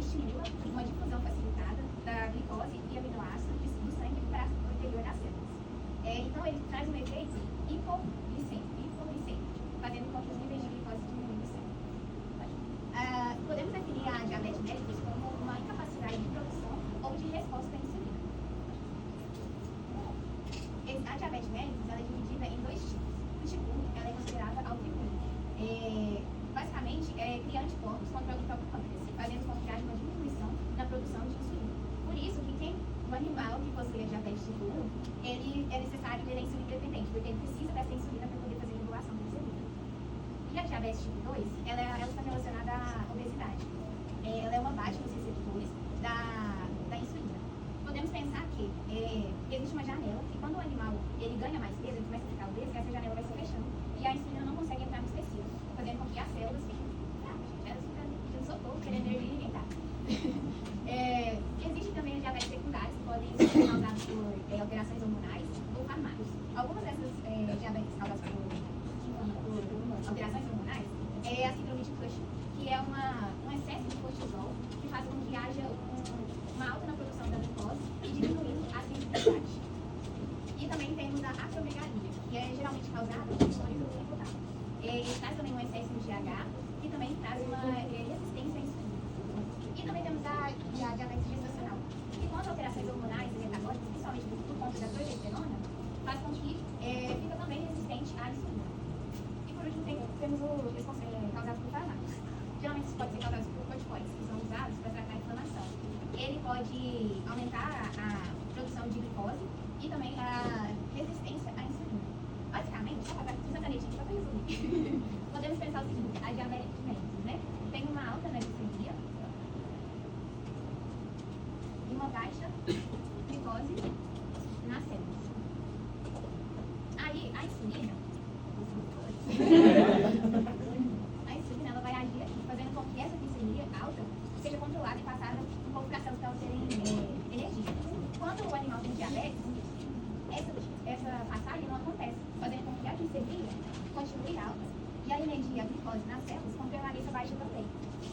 estimula uma difusão facilitada da glicose e aminoácidos do sangue para o interior das células. Então, ele traz um efeito hipoglicêmico, fazendo com que os níveis de glicose diminuam no sangue. Podemos definir a diabetes mellitus como uma incapacidade de produção ou de resposta à insulina. A diabetes mellitus ela é dividida em dois tipos. O tipo 1 ela é considerada autoimune. Basicamente, cria anticorpos contra o próprio pâncreas, fazendo com que haja uma diminuição na produção de insulina. Por isso, um animal que possui a diabetes tipo 1, ele é necessário que ele é insulina dependente, porque ele precisa dessa insulina para poder fazer a regulação da insulina. E a diabetes tipo 2, ela está relacionada à obesidade. Ela é uma baixa nos receptores da insulina. Podemos pensar que existe uma janela que quando o animal ele ganha mais peso, ele começa a ficar obeso, essa janela vai se fechando e a insulina não consegue entrar no tecido, fazendo com que as células fiquem pedindo socorro, querendo energia e ninguém dá. Existe também a diabetes secundária, que podem ser causadas por alterações hormonais ou fármacos. Algumas dessas diabetes causadas por alterações hormonais é a síndrome de Cushing, que é um excesso de cortisol que faz com que haja uma alta na produção da glicose e diminuindo a sensibilidade. E também temos a acromegalia, que é geralmente causada por questões do hipotálamus. Ele traz também um excesso de GH, que também traz uma resistência à insulina. E também temos a diabetes gestacional, que com as alterações hormonais e metabólicas, principalmente por conta da progesterona, faz com que fica também resistente à insulina. E por último temos os causados por fármacos. Geralmente isso pode ser causado por corticoides, que são usados para tratar a inflamação. Ele pode aumentar a produção de glicose e também a resistência à insulina. Basicamente, fiz a canetinha só para resumir. Podemos pensar o seguinte: a diabetes mellitus, né, tem uma alta na glicemia e uma baixa glicose nas células. Aí, a insulina ela vai agir aqui, fazendo com que essa glicemia alta seja controlada e passada um pouco para as células para elas terem energia. Quando o animal tem diabetes, essa passagem não acontece, fazendo com que a glicemia continue alta e a energia, a glicose nas células, permaneça baixa também,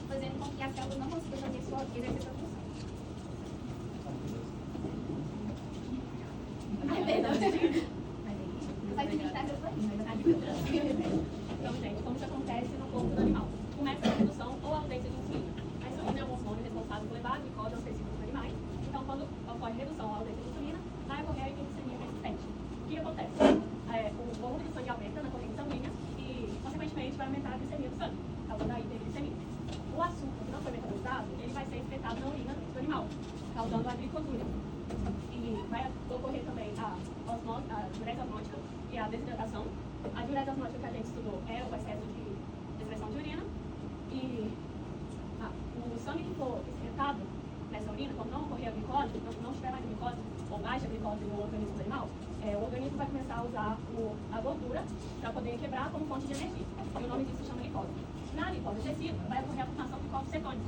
fazendo com que as células não consigam exercer sua função. Então, gente, como isso acontece no corpo do animal? Começa a redução ou ausência de insulina. A insulina é um hormônio responsável por levar a glicose aos tecidos dos animais. Então, quando ocorre redução ou ausência de insulina, vai ocorrer a hipoglicemia persistente. O que acontece? O volume do sangue aumenta na corrente sanguínea e, consequentemente, vai aumentar a glicemia do sangue, causando a hiperglicemia. O açúcar que não foi metabolizado, ele vai ser excretado na urina do animal, causando a glicosúria. E vai ocorrer também a diurese osmótica e a desidratação. A diurese osmótica que a gente estudou é o excesso de excreção de urina. E o sangue que for excretado nessa urina, quando não ocorrer a glicose, não tiver mais glicose ou baixa glicose no organismo do animal, o organismo vai começar a usar a gordura para poder quebrar como fonte de energia. E o nome disso se chama glicose. Na glicose excessiva, vai ocorrer a formação de corpos cetônicos,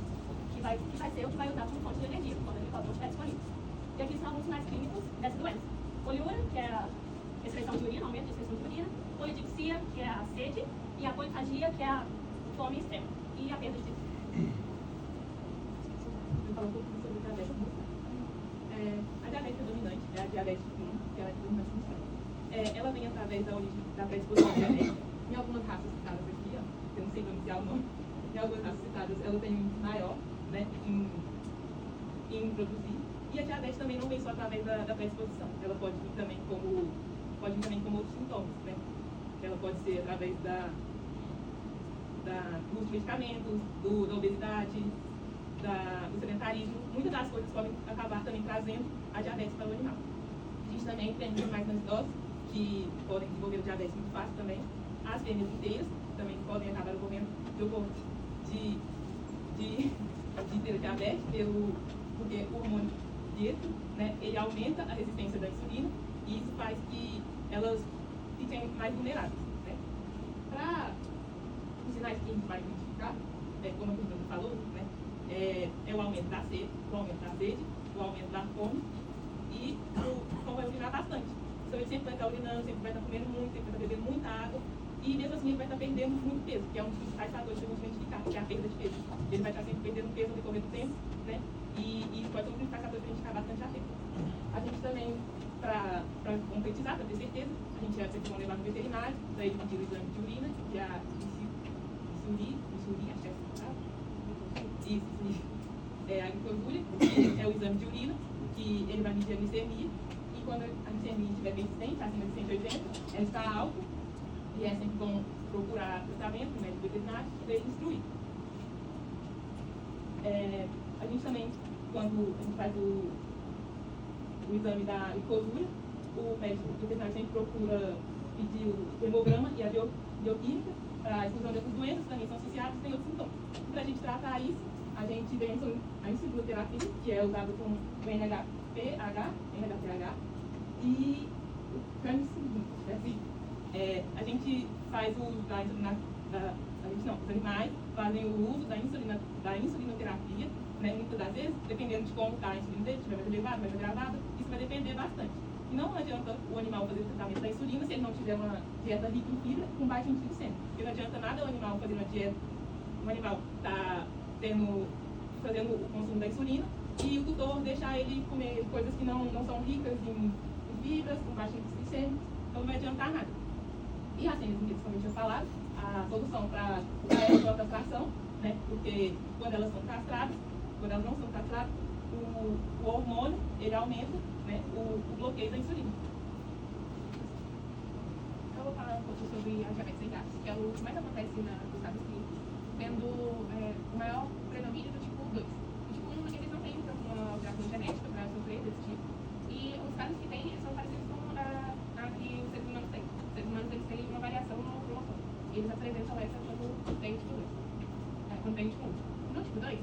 que vai ser o que vai usar como fonte de energia, quando a glicose não estiver disponível. E aqui são alguns sinais clínicos dessa doença. Poliúria, que é a excreção de urina, aumento de excreção de urina. Polidipsia, que é a sede. E a polifagia, que é a fome extrema. E a perda de tecido. Vou falar um pouco sobre a diabetes. A diabetes dominante é a diabetes tipo 1, que ela é de mais função. Ela vem através da origem da predisposição genética. Em algumas raças citadas aqui, ó, eu não sei pronunciar o nome, em algumas raças citadas ela tem um maior, né, em produzir. E a diabetes também não vem só através da predisposição. Ela pode vir também como outros sintomas, né? Ela pode ser através do uso de medicamentos, da obesidade, do sedentarismo. Muitas das coisas podem acabar também trazendo a diabetes para o animal. A gente também tem animais mais idosos que podem desenvolver diabetes muito fácil também. As fêmeas inteiras também podem acabar ocorrendo de ter diabetes, porque o hormônio dieto, né, ele aumenta a resistência da insulina e isso faz que elas fiquem mais vulneráveis. Né? Para os sinais que a gente vai identificar, como a professora falou, né, é o aumento da sede, o aumento da fome e o cão vai urinar bastante. Então ele sempre vai estar urinando, sempre vai estar comendo muito, sempre vai estar bebendo muita água E mesmo assim ele vai estar perdendo muito peso, que é um dos principais fatores que a gente vai identificar, que é a perda de peso. Ele vai estar sempre perdendo peso ao decorrer do tempo, né? E isso pode ser um dos principais fatores para a gente ficar bastante atento. A gente também, para concretizar, para ter certeza, a gente já sempre vai levar no veterinário, para ele pedir o exame de urina, que é a acho que é assim, isso. É a glicosúria, que é o exame de urina, que ele vai medir a glicemia, e quando a glicemia estiver persistente, acima de 180, ela está alta, e é sempre bom procurar tratamento no médico veterinário para ele instruir. A gente também, quando a gente faz o exame da glicosúria, o médico veterinário sempre procura pedir o hemograma e a bioquímica para a exclusão de outras doenças que também são associadas e tem outros sintomas. Para a gente tratar isso, a gente tem a insulinoterapia, que é usada com o NHPH e o canicilina. A gente faz o uso da insulina, os animais fazem o uso da insulinoterapia, né? Muitas das vezes, dependendo de como está a insulina dele, se estiver mais elevada, mais agravada, isso vai depender bastante. E não adianta o animal fazer o tratamento da insulina se ele não tiver uma dieta rica em fibra com baixo índice glicêmico. Porque não adianta nada o animal fazer uma dieta, o animal está fazendo o consumo da insulina e o tutor deixar ele comer coisas que não são ricas em fibras, com baixo índice glicêmico, então não vai adiantar nada. E as cenas como eu tinha falado, a solução para essa castração, né? Porque quando elas não são castradas, o hormônio ele aumenta, né? O bloqueio da insulina. Eu vou falar um pouco sobre a diabetes em gatos, que é o que mais acontece nos estados clínicos, tendo o maior predomínio do tipo 2. O tipo 1, eles não têm uma alteração genética para sofrer desse tipo, e os casos que têm são parecidos com a que os seres humanos têm. Os seres humanos eles têm uma variação no cromossomo, e eles apresentam essa quando tem o tipo 2. Quando tem o tipo 1. No tipo 2,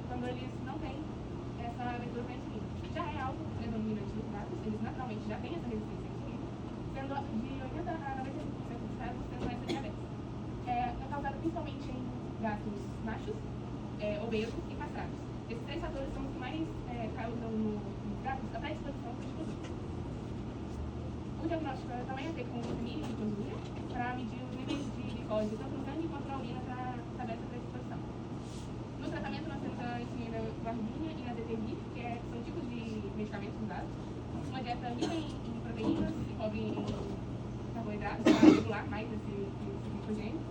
quando eles não têm essa abertura para a insulina. Já é algo predominante nos gatos, eles naturalmente já têm essa resistência à insulina, sendo de 80 a 95% dos casos tendo essa diabetes. É causada principalmente em gatos machos, obesos e castrados. Esses três fatores são os que mais causam nos gatos a predisposição para o tipo 2. O diagnóstico também é feito com glicemia e glicosúria para medir os níveis de glicose tanto no sangue quanto na urina para saber essa predisposição. No tratamento nós temos a insulina guardinia e a DTI, que são tipos de medicamentos usados. Uma dieta rica em proteínas, que cobre em carboidratos para regular mais esse glicogênio.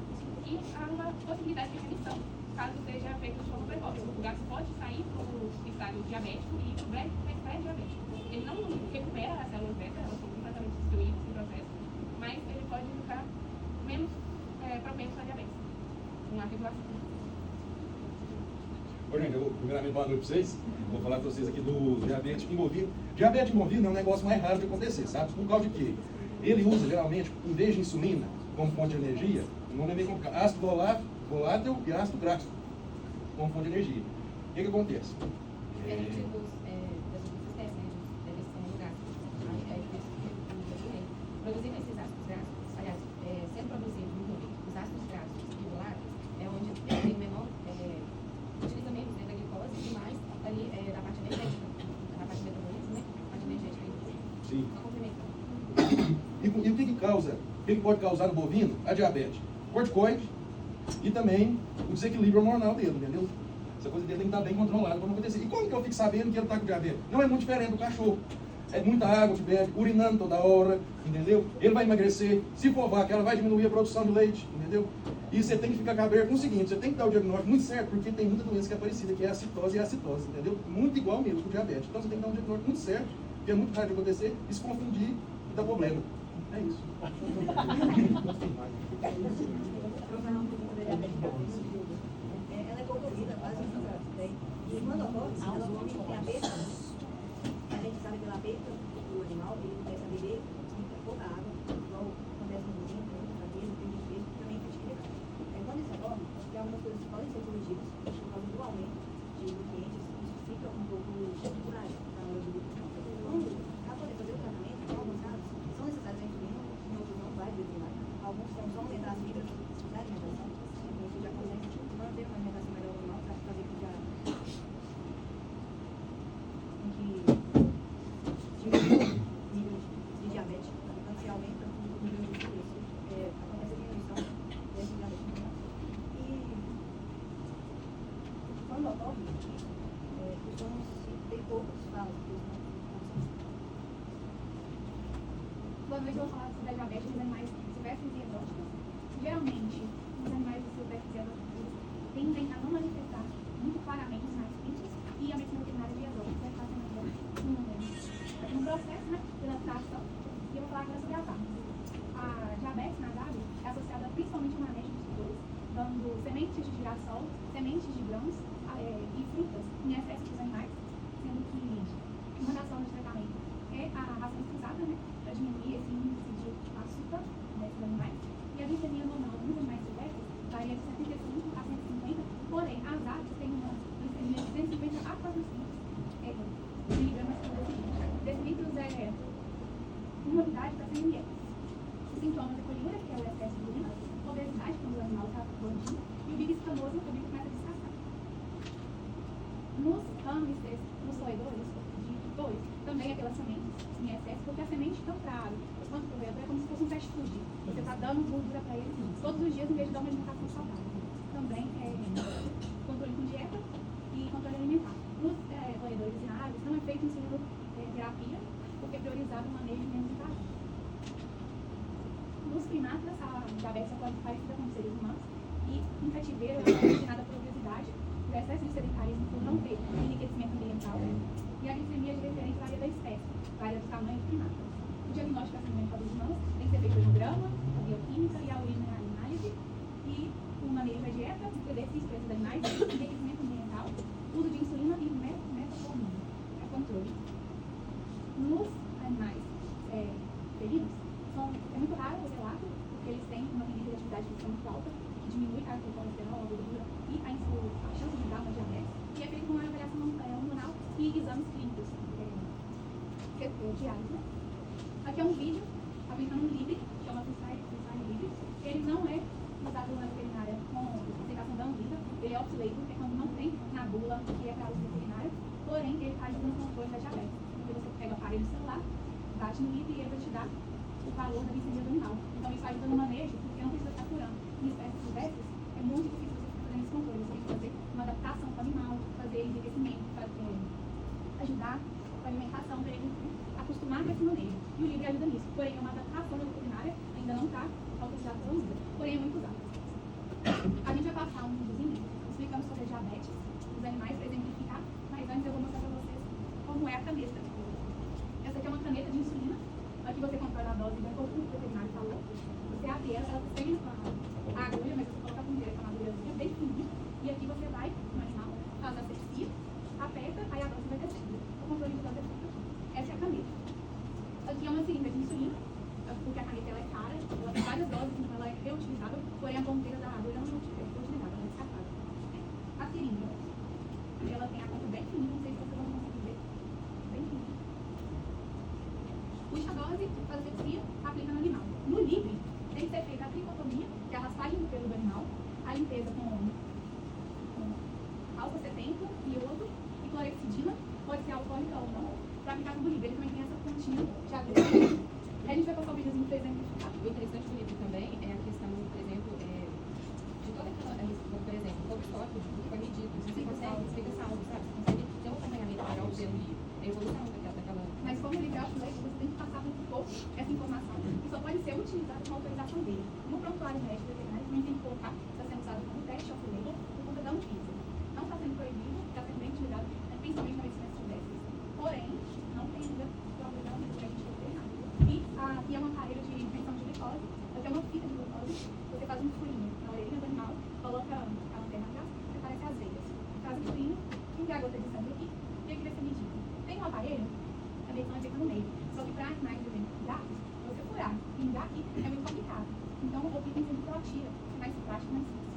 E há uma possibilidade de remissão, caso seja feito de forma precoce. O gato pode sair para o estado diabético e para o pré-diabético. Ele não recupera as células beta, elas são completamente destruídas no processo, mas ele pode ficar menos propenso à diabetes, com a regulação. Ô, gente, eu vou primeiramente boa noite para vocês. Vou falar para vocês aqui do diabetes em bovino. Diabetes em bovino é um negócio mais raro de acontecer, sabe? Por causa de quê? Ele usa, geralmente, em vez de insulina como fonte de energia, o nome é meio complicado, ácido volátil e ácido gráfico como fonte de energia. O que acontece? Produzindo esses ácidos graxos, aliás, sendo produzido no útero, os ácidos graxos e voláteis, é onde tem menor, utiliza menos da glicose e mais ali da parte energética, da parte metabolismo, né? A parte energética. Sim. Só complementando. E o que causa? O que pode causar no bovino? A diabetes. Corticoide e também o desequilíbrio hormonal dele, entendeu? Essa coisa dele tem que estar bem controlada para não acontecer. E como que eu fico sabendo que ele está com diabetes? Não é muito diferente do cachorro. É muita água que bebe, urinando toda hora, entendeu? Ele vai emagrecer. Se for vaca, ela vai diminuir a produção de leite, entendeu? E você tem que ficar aberto no seguinte, você tem que dar o diagnóstico muito certo, porque tem muita doença que é parecida, que é a citose e a acitose, entendeu? Muito igual mesmo com o diabetes. Então você tem que dar um diagnóstico muito certo, porque é muito raro de acontecer, e se confundir e dar problema. É isso. Ela é conduzida quase em e quando ocorre, normalmente tem a perda. A gente sabe pela perda do animal, ele começa a beber pouca água, igual acontece no vizinho, na mesa, tem gente que também tem que levar. Quando isso ocorre, tem algumas coisas que podem ser corrigidas por causa do aumento de nutrientes, isso fica um pouco temporário na hora do nutrição. Quando, para poder fazer o tratamento, em alguns casos, são necessários a insulina, em outros não vai determinar. Alguns são só aumentar as fibras da alimentação, isso já consegue manter uma alimentação melhor normal para fazer com que a nível de diabetes, quando se aumenta o nível de glicose, acontece quando ocorre, costumam ter poucos falos. Boa noite, eu vou falar sobre a diabetes dos animais silvestres e exóticos. Geralmente, os animais silvestres e exóticos tendem a não manifestar muito claramente os sinais clínicos e a medicina veterinária de exóticos vai estar um processo, né, de adaptação. E eu vou falar agora sobre as aves. A diabetes nas aves é associada principalmente ao manejo dos tutores, dando sementes de girassol, sementes de grãos e frutas em excesso dos animais, sendo que uma das formas de tratamento é a ração estufada, né, para diminuir esse índice de açúcar nesses animais. E a glicemia normal nos animais silvestres varia de 75 a 150, porém as aves têm uma glicemia de 150 a 400 miligramas por decilitros é uma unidade para 100 ml. Os sintomas é coliúria, que é o excesso de urina, obesidade, quando o animal está gordinho, e o bico escamoso, o bico começa a descascar. Nos hamsters, nos roedores, de tutores, também aquelas sementes em excesso, porque a semente tão para os quanto para o roedor é como se fosse um fast food. Você está dando gordura para ele todos os dias em vez de dar uma alimentação saudável. Também controle com dieta e controle alimentar. Nos roedores e aves não é feito terapia, porque é priorizado o manejo menos invasivo. Nos primatas, a diabetes pode ser parecida com os seres humanos e em cativeiro ela é originada por obesidade, por excesso de sedentarismo, por não ter enriquecimento ambiental, e a glicemia de referência varia da espécie, varia do tamanho do primata. O diagnóstico da semelhança dos humanos tem que ser feito no grama, a bioquímica e a urina análise, e o manejo da dieta, o exercício para esses animais, enriquecimento ambiental, uso de insulina e metformina, é controle. Nos animais felinos, é muito raro o relato, porque eles têm uma tendência de atividade física muito alta, que diminui o colesterol, a gordura e a chance de dar uma diabetes, e é feito uma avaliação hormonal e exames clínicos diários. Né? Aqui é um vídeo aplicando um Libre, que é uma freestyle Libre. Ele não é usado na veterinária com aplicação da Anvisa, ele é off-label, que é quando não tem na bula que é para uso veterinário, porém ele ajuda no controle da diabetes. Porque você pega o aparelho celular, bate no Libre e ele vai te dar o valor da glicemia do animal. Então isso ajuda no manejo, porque não precisa estar curando. Em espécies silvestres, é muito difícil você fazer esse controle. Você tem que fazer uma adaptação para o animal, fazer enriquecimento, ajudar a alimentação para ele acostumar com esse manejo. E o Libre ajuda nisso. Porém, é uma adaptação da veterinária, ainda não está autorizada pela Anvisa. Porém, é muito usado. A gente vai passar um videozinho explicando sobre a diabetes dos animais para exemplificar, mas antes eu vou mostrar para vocês como é a caneta. Essa aqui é uma caneta de insulina. Aqui você controla a dose de acordo com o veterinário falou. Você abre ela tem a agulha, mas você coloca a primeira com a agulhazinha bem fininha. E aqui você vai no animal, faz a asepsia, aperta, aí a dose vai descendo. O controle de dose é feito aqui. Essa é a caneta. Aqui é uma seringa de insulina, porque a caneta ela é cara, ela tem várias doses, então ela é reutilizável, porém a ponteira da agulha não é utilizada, ela é descartável. A seringa, ela tem a ponta bem fininha, não sei se vocês vão conseguir ver. Bem fininha. Puxa a dose, faz a asepsia, aplica no animal. No Libre, tem que ser feita a tricotomia, que é a raspagem do pelo do animal, a limpeza com álcool 70, iodo e clorexidina, pode ser alcoólica ou não, para aplicar no Libre. Ele também tem essa pontinha de agulha. A gente vai passar o videozinho para exemplificar. O interessante do Libre também é a questão, por exemplo, de toda aquela, por exemplo, todo o estoque do que vai medido. Você consegue, fica salvo, sabe? Você consegue ter um acompanhamento melhor pelo Libre. A evolução daquela. Mas como ele é off-label, você tem que passar muito pouco essa informação. E só pode ser utilizado com autorização dele. No prontuário médico veterinário, também tem que colocar que está sendo usado como teste off-label por conta da Anvisa. Não está sendo proibido, está sendo bem utilizado, principalmente na medicina silvestre. Porém, não tem ainda problema de a gente veterinário. E aqui é um aparelho de medição de glicose. Aqui é uma fita de glicose. Você faz um furinho na orelha do animal, coloca a lanterna atrás, aparece as veias. Faz o furinho, envia a gota de sangue aqui e aqui vai ser medido. Tem um aparelho, a medição é feita no meio. Só que para animais de gatos, você furar e enviar aqui é muito complicado. Então, o item sempre proatira, é mais prático, mais fácil.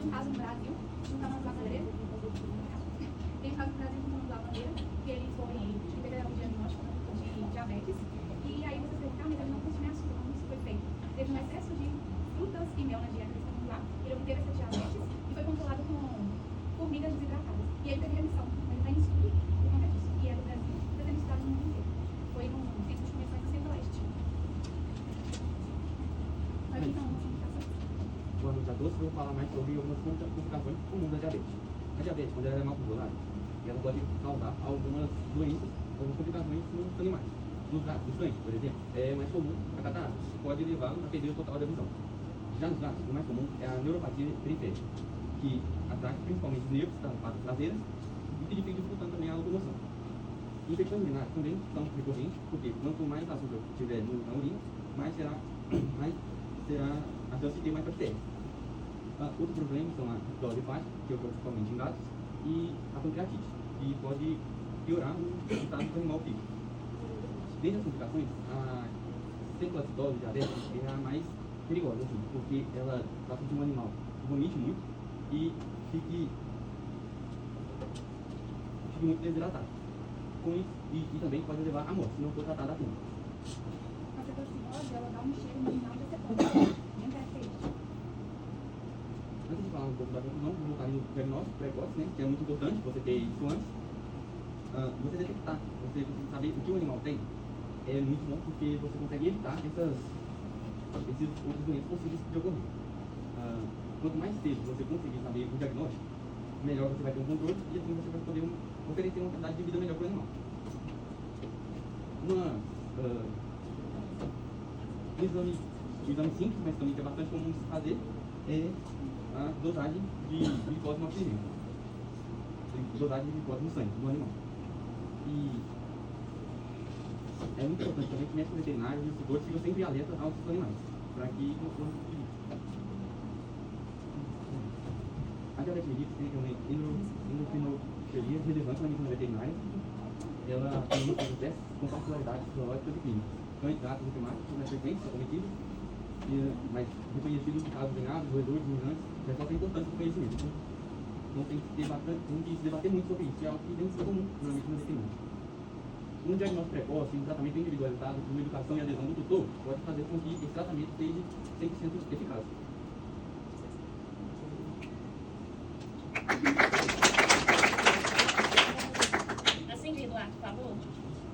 um caso no Brasil, de um tamanho lavandeira. Tem um caso no Brasil de um tamanho lavandeira, que ele teve um diagnóstico de diabetes. E aí você pergunta, mas ele não consome açúcar, como isso foi feito? Teve um excesso de frutas e mel na dieta desse lá, ele obteve essa diabetes e foi controlado com formigas desidratadas. E ele teve remissão. Ele está em estudo por conta disso. E é do Brasil, está sendo estudado no mundo inteiro. Foi no Centro de Convenções do Centro-Oeste. Aqui então, uma indicação. Boa noite a todos. Eu vou falar mais sobre algumas complicações comuns da diabetes. A diabetes, quando ela é mal controlada, ela pode causar algumas doenças, algumas complicações nos animais. Nos cães, por exemplo, é mais comum a catarata, que pode levá-lo a perder o total da visão. Já nos gatos, o mais comum é a neuropatia periférica, que ataca principalmente os nervos das patas traseiras e que dificultam também a locomoção. Infecções urinárias também são recorrentes, porque quanto mais açúcar tiver na urina, mais será a chance de ter mais bactérias. Outro problema são a dose hepática, que ocorre principalmente em gatos, e a pancreatite, que pode piorar o estado do animal físico. Dentre as complicações, a cefalocitose diabética é a mais perigosa, assim, porque ela faz com que um animal vomite muito e fique muito desidratado. Com isso, e também pode levar à morte, se não for tratada a tempo. A cefalocitose, ela dá um cheiro no final de cefalocitose. Nem característica. Antes de falar um pouco da conclusão, vou voltar no diagnóstico precoce, né, que é muito importante você ter isso antes. Você detectar, você saber o que o animal tem, é muito bom porque você consegue evitar esses outros doenças possíveis de ocorrer. Quanto mais cedo você conseguir saber o diagnóstico, melhor você vai ter um controle e assim você vai poder oferecer uma qualidade de vida melhor para o animal. Um exame simples, mas também que é bastante comum de se fazer, é a dosagem de glicose no oxigênio. Dosagem de glicose no sangue do animal. E é muito importante também que médicos veterinários e os tutores ficam sempre alerta aos seus animais, para que não ocorra perigo. A diabetes mellitus tem uma endocrinologia relevante na medicina veterinária. Ela tem muitos testes com particularidades fisiológicas e clínicas. Cães, gatos e primatas são mais frequentes, acometidos, mas reconhecidos casos em aves, roedores, ruminantes, reforça a importância do conhecimento. Então tem que se debater muito sobre isso, é algo que tem que ser comum na medicina veterinária. Um diagnóstico precoce, um tratamento individualizado, com educação e adesão do tutor, pode fazer com que esse tratamento seja 100% eficaz. Acende, Eduardo, por favor.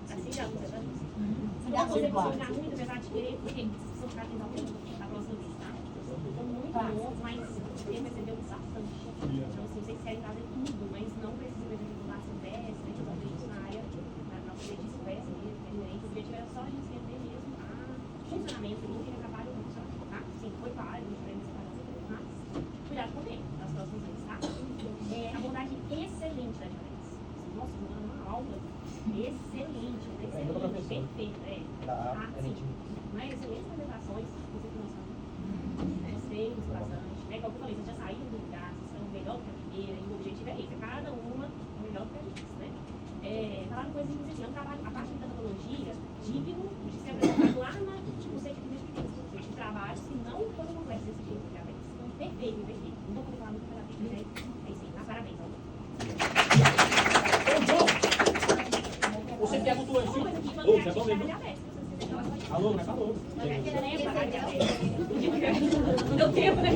Acende a luz, tá? Não vou fazer você ficar muito, apesar de querer, porque se eu ficar tendo alguém na próxima vez, tá? São muito bons, mas ele recebeu bastante. Então, assim, vocês querem fazer tudo, mas não precisa de regular silvestre, de fazer isso na área, na polícia de silvestre mesmo, o objetivo era só a gente entender mesmo a funcionamento do que trabalho muito, tá? Sim, foi válido, diferentes separar mas cuidado com o tempo, nas próximas vezes, tá? Abordagem excelente da diabetes. Nossa, uma aula excelente, perfeita, não é excelentes apresentações, você tem noção. Gostei bastante, né? Como eu falei, vocês já saíram do lugar, vocês estão melhor do que a primeira, e o objetivo é esse, cada uma melhor do que a gente, né? Falaram coisas assim, é um trabalho, a parte da tecnologia, digno de ser apresentado lá no centro de trabalho, se não fosse complexo desse jeito, diabetes. Então, perfeito. Não vou poder falar muito pela vida, né? É isso aí, tá? Parabéns, ó. Você perguntou assim? Ô, você é bom mesmo? Alô, mas falou. Não deu tempo, né?